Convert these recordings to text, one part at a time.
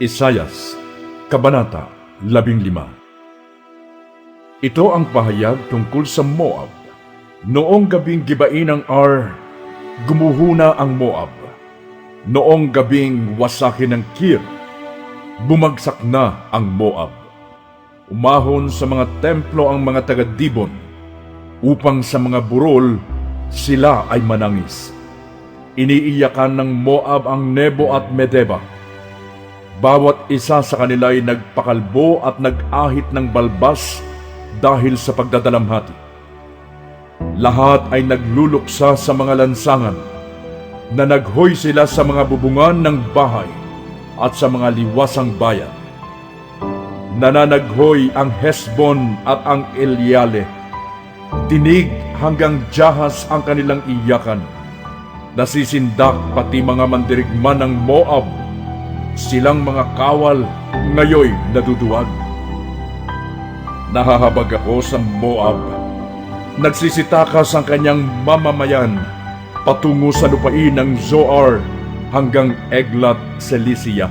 Isayas, Kabanata 15. Ito ang pahayag tungkol sa Moab. Noong gabing gibain ng Ar, gumuhuna ang Moab. Noong gabing wasakin ng Kir, bumagsak na ang Moab. Umahon sa mga templo ang mga taga-Dibon, upang sa mga burol sila ay manangis. Iniiyakan ng Moab ang Nebo at Medeba. Bawat isa sa kanila ay nagpakalbo at nag-ahit ng balbas dahil sa pagdadalamhati. Lahat ay nagluluksa sa mga lansangan, na naghoy sila sa mga bubungan ng bahay at sa mga liwasang bayan. Nananaghoy ang Hesbon at ang Eleale. Tinig hanggang Jahas ang kanilang iyakan. Nasisindak pati mga mandirigman ng Moab. Silang mga kawal ngayoy naduduwag. Nahahabag ako sa Moab. Nagsisitakas ang kanyang mamamayan patungo sa lupain ng Zoar hanggang Eglat Selisia.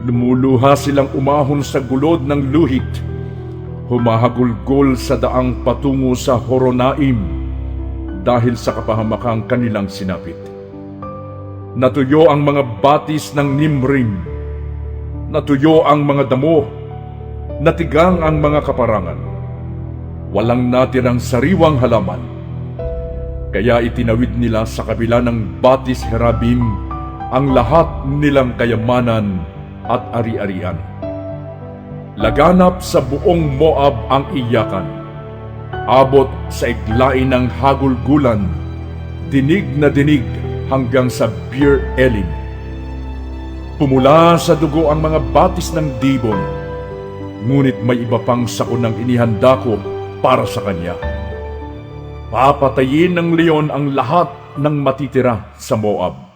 Lumuluha silang umahon sa gulod ng luhit, humahagulgol sa daang patungo sa Horonaim dahil sa kapahamakang kanilang sinapit. Natuyo ang mga batis ng Nimrim, natuyo ang mga damo, natigang ang mga kaparangan. Walang natirang sariwang halaman, kaya itinawid nila sa kabila ng Batis Herabim ang lahat nilang kayamanan at ari-arian. Laganap sa buong Moab ang iyakan, abot sa iglain ng hagulgulan, dinig na dinig hanggang sa Beer Elim. Pumula sa dugo ang mga batis ng Dibon, ngunit may iba pang sakunang inihanda ko para sa kanya. Papatayin ng leon ang lahat ng matitira sa Moab.